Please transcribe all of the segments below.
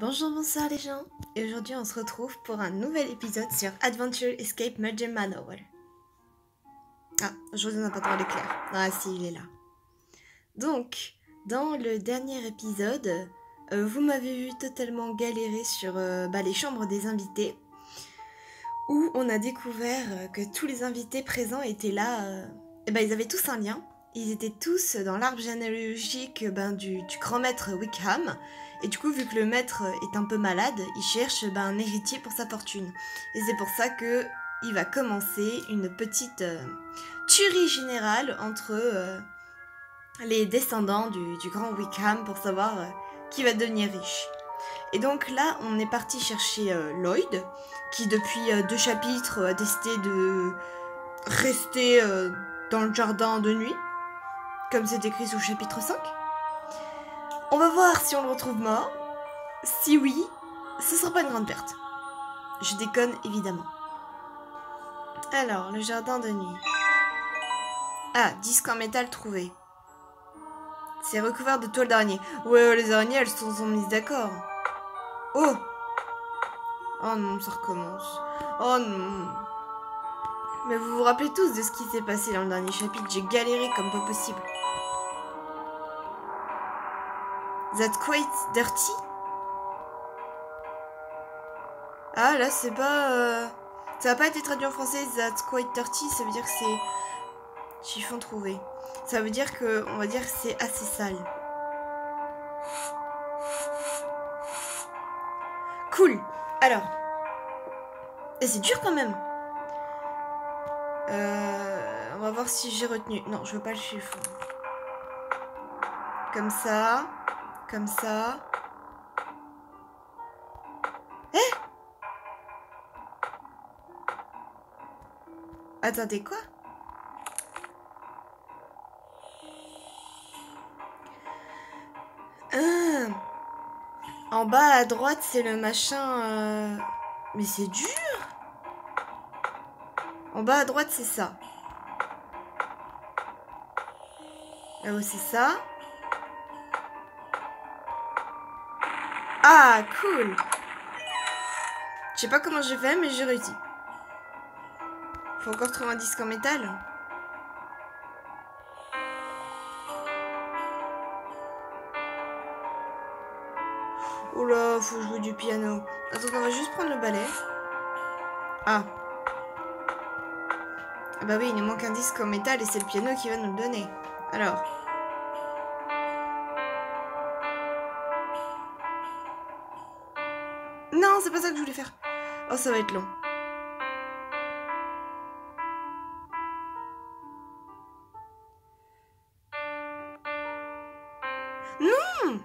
Bonjour, bonsoir les gens, et aujourd'hui on se retrouve pour un nouvel épisode sur Adventure Escape Murder Manor. Ah, je vous en ai pas trop l'éclair. Ah si, il est là. Donc, dans le dernier épisode, vous m'avez vu totalement galérer sur les chambres des invités, où on a découvert que tous les invités présents étaient là, ils avaient tous un lien. Ils étaient tous dans l'arbre généalogique du grand maître Wickham. Et du coup, vu que le maître est un peu malade, il cherche un héritier pour sa fortune. Et c'est pour ça que il va commencer une petite tuerie générale entre les descendants du grand Wickham pour savoir qui va devenir riche. Et donc là, on est parti chercher Lloyd, qui depuis 2 chapitres a décidé de rester dans le jardin de nuit, comme c'est écrit sous le chapitre 5. On va voir si on le retrouve mort. Si oui, ce sera pas une grande perte. Je déconne évidemment. Alors, le jardin de nuit. Ah, disque en métal trouvé. C'est recouvert de toiles d'araignée. Ouais, les araignées, elles se sont mises d'accord. Oh! Oh non, ça recommence. Oh non. Mais vous vous rappelez tous de ce qui s'est passé dans le dernier chapitre. J'ai galéré comme pas possible. That's quite dirty. Ah, là, c'est pas... Ça n'a pas été traduit en français. That's quite dirty. Ça veut dire que c'est... Chiffon trouvé. Ça veut dire que... On va dire que c'est assez sale. Cool. Alors. Et c'est dur quand même. On va voir si j'ai retenu. Non, je veux pas le chiffon. Comme ça. Comme ça. Eh? Attendez, quoi? En bas à droite, c'est le machin... Mais c'est dur. En bas à droite, c'est ça. Là-haut, c'est ça. Ah, cool. Je sais pas comment j'ai fait, mais j'ai réussi. Faut encore trouver un disque en métal. Oula, faut jouer du piano. Attends, on va juste prendre le balai. Ah. Ah bah oui, il nous manque un disque en métal et c'est le piano qui va nous le donner. Alors. Non, c'est pas ça que je voulais faire. Oh, ça va être long. Non!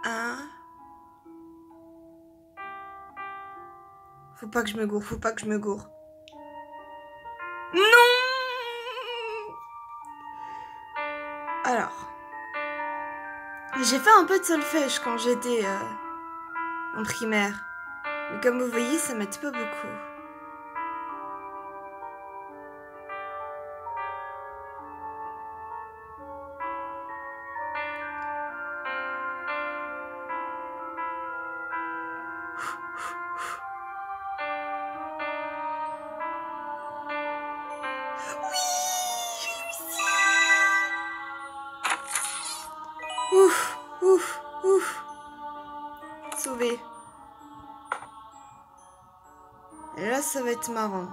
Ah. Faut pas que je me gourre, faut pas que je me gourre. Non! Alors. J'ai fait un peu de solfège quand j'étais en primaire. Mais comme vous voyez, ça m'aide pas beaucoup. Ouf, ouf, ouf. Sauvé. Et là, ça va être marrant.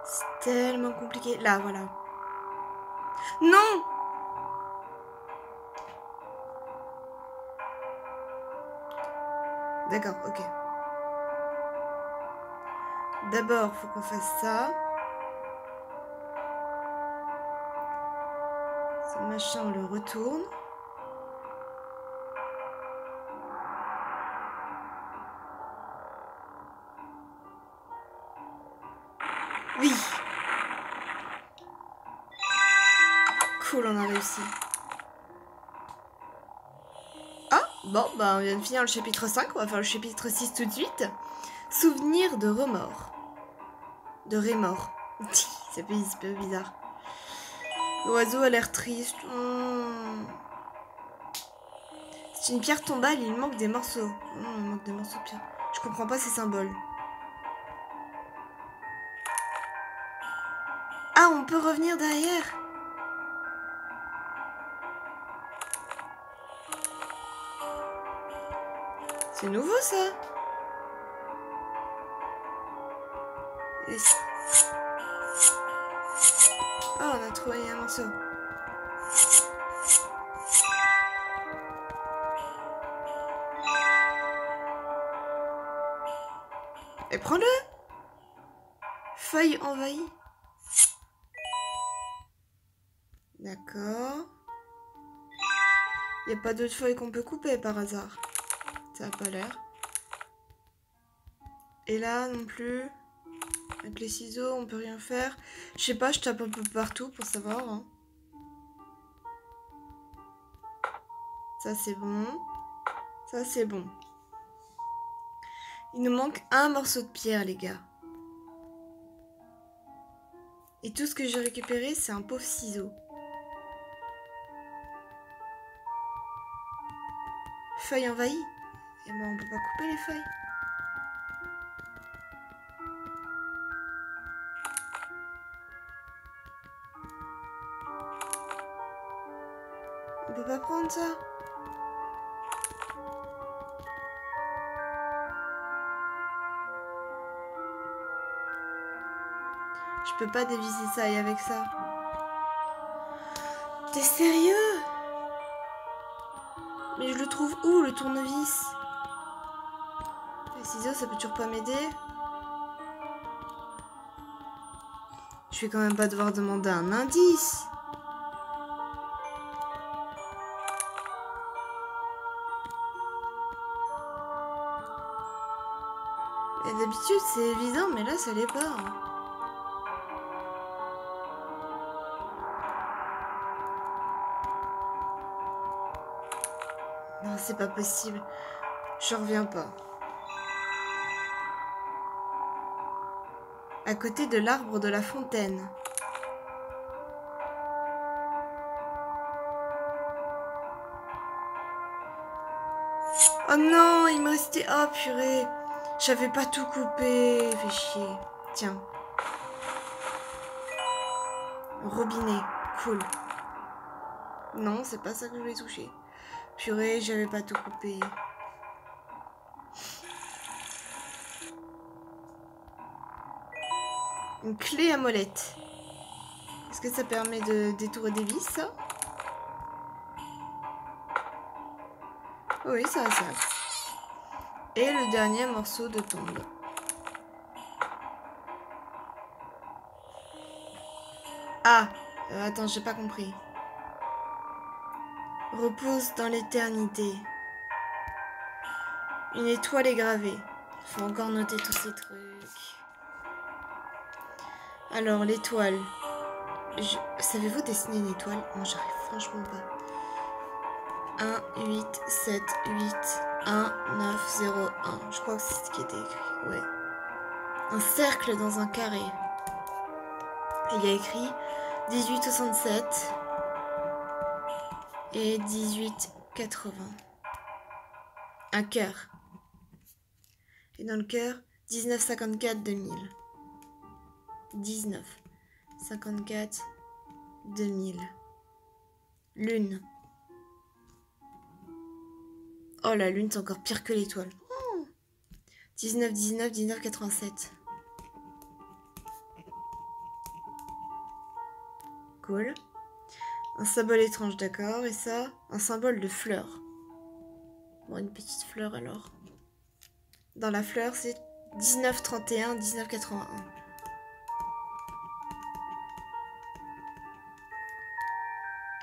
C'est tellement compliqué. Là, voilà. Non! D'accord, ok. D'abord, faut qu'on fasse ça. Ce machin, on le retourne. Oui. Cool, on a réussi. Ah, bon, bah on vient de finir le chapitre 5. On va faire le chapitre 6 tout de suite. Souvenir de remords. De rémords. C'est un peu bizarre. L'oiseau a l'air triste. C'est une pierre tombale, il manque des morceaux. Il manque des morceaux de pierre. Je comprends pas ces symboles. Ah, on peut revenir derrière. C'est nouveau ça. Ah, on a trouvé un morceau. Et prends-le. Feuille envahie. D'accord. Il n'y a pas d'autres feuilles qu'on peut couper par hasard. Ça n'a pas l'air. Et là non plus. Avec les ciseaux, on peut rien faire. Je sais pas, je tape un peu partout pour savoir. Hein. Ça c'est bon. Ça c'est bon. Il nous manque un morceau de pierre, les gars. Et tout ce que j'ai récupéré, c'est un pauvre ciseau. Feuille envahie. Et ben on peut pas couper les feuilles. On peut pas prendre ça. Je peux pas dévisser ça et avec ça. T'es sérieux? Mais je le trouve où, le tournevis? Les ciseaux, ça peut toujours pas m'aider. Je vais quand même pas devoir demander un indice. Et d'habitude, c'est évident, mais là, ça l'est pas. Non, c'est pas possible. Je reviens pas. À côté de l'arbre de la fontaine. Oh non, il me restait... Oh purée. J'avais pas tout coupé. Fait chier. Tiens. Robinet. Cool. Non, c'est pas ça que je voulais toucher. Purée, j'avais pas tout coupé. Une clé à molette. Est-ce que ça permet de détourer des vis, ça? Oui, ça a ça. Et le dernier morceau de tombe. Ah, attends, j'ai pas compris. Repose dans l'éternité. Une étoile est gravée. Faut encore noter tous ces trucs. Alors, l'étoile. Savez-vous dessiner une étoile? Moi, j'arrive franchement pas. 1, 8, 7, 8, 1, 9, 0, 1. Je crois que c'est ce qui était écrit. Ouais. Un cercle dans un carré. Et il y a écrit 1867 et 1880. Un cœur. Et dans le cœur, 1954-2000. 1954-2000. Lune. Oh, la lune, c'est encore pire que l'étoile. 19-19-1987. Cool. Un symbole étrange, d'accord. Et ça, un symbole de fleur. Bon, une petite fleur alors. Dans la fleur, c'est 19-31-1981.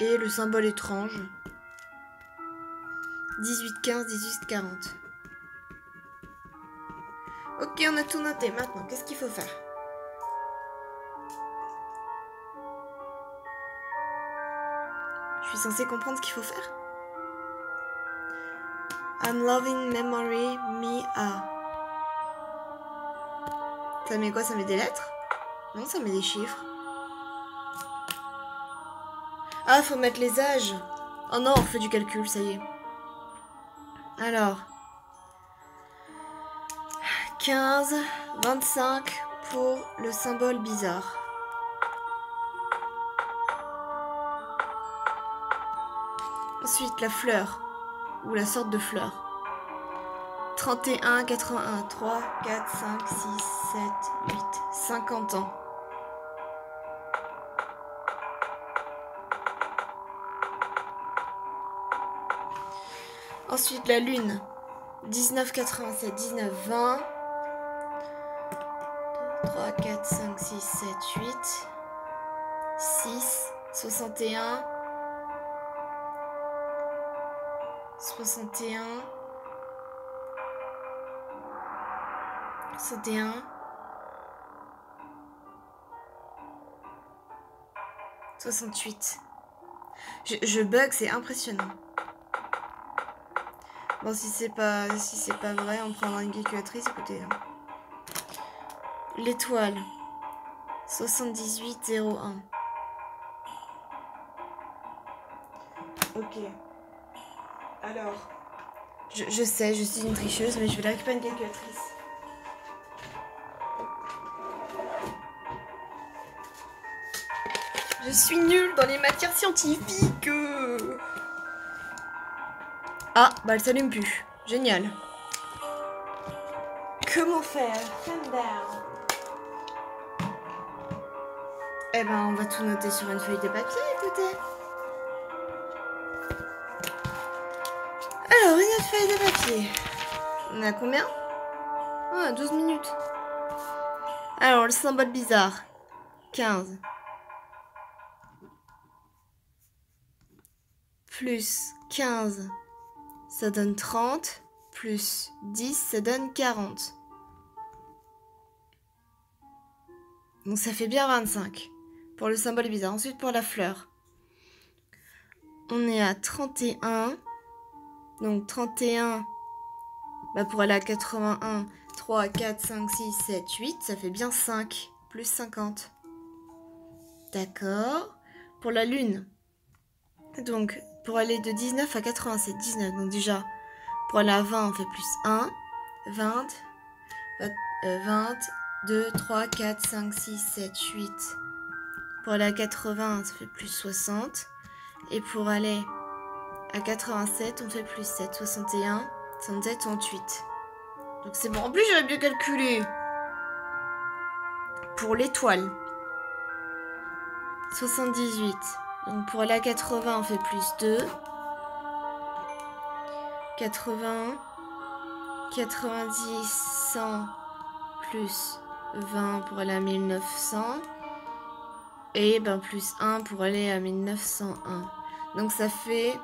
Et le symbole étrange. 18, 15, 18, 40. Ok, on a tout noté. Maintenant, qu'est-ce qu'il faut faire? Je suis censée comprendre ce qu'il faut faire? I'm loving memory, me a. Ça met quoi? Ça met des lettres? Non, ça met des chiffres. Ah, faut mettre les âges. Oh non, on fait du calcul, ça y est. Alors. 15, 25 pour le symbole bizarre. Ensuite, la fleur. Ou la sorte de fleur. 31, 81, 3, 4, 5, 6, 7, 8, 50 ans. Ensuite, la lune. 19, 87, 19, 20. 3, 4, 5, 6, 7, 8. 6, 61. 61. 61. 68. Je bug, c'est impressionnant. Bon, si c'est pas vrai, on prendra une calculatrice, écoutez. L'étoile. 7801. Ok. Alors. Je sais, je suis une tricheuse, mais je vais la récupérer une calculatrice. Je suis nulle dans les matières scientifiques. Ah, bah elle s'allume plus. Génial. Comment faire? Eh ben, on va tout noter sur une feuille de papier, écoutez. Alors, une autre feuille de papier. On a combien? Ah, 12 minutes. Alors, le symbole bizarre. 15. Plus 15, ça donne 30. Plus 10, ça donne 40. Donc ça fait bien 25 pour le symbole bizarre. Ensuite pour la fleur. On est à 31. Donc 31, bah pour aller à 81, 3, 4, 5, 6, 7, 8, ça fait bien 5. Plus 50. D'accord. Pour la lune. Donc pour aller de 19 à 87, 19. Donc déjà, pour aller à 20, on fait plus 1. 20, 2, 3, 4, 5, 6, 7, 8. Pour aller à 80, ça fait plus 60. Et pour aller à 87, on fait plus 7. 61, 67, 68. Donc c'est bon. En plus, j'avais bien calculé. Pour l'étoile. 78. Donc pour aller à 80, on fait plus 2. 80, 90, 100, plus 20 pour aller à 1900. Et ben plus 1 pour aller à 1901. Donc ça fait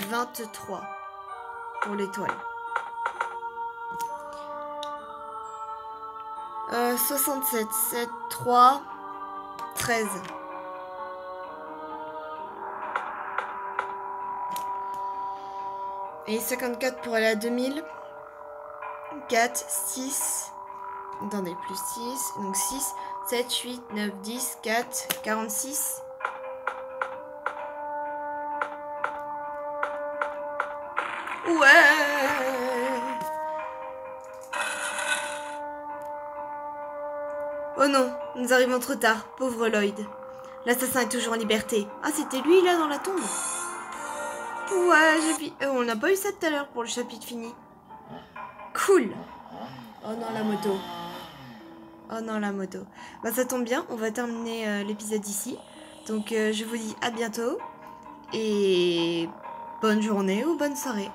23 pour l'étoile. 67, 7, 3, 13. Et 54 pour aller à 2000. 4, 6. Attendez, plus 6. Donc 6, 7, 8, 9, 10, 4, 46. Ouais. Oh non, nous arrivons trop tard, pauvre Lloyd. L'assassin est toujours en liberté. Ah, c'était lui là dans la tombe. Ouais, on n'a pas eu ça tout à l'heure pour le chapitre fini. Cool. Oh non, la moto. Oh non, la moto. Bah ça tombe bien, on va terminer l'épisode ici. Donc je vous dis à bientôt. Et bonne journée ou bonne soirée.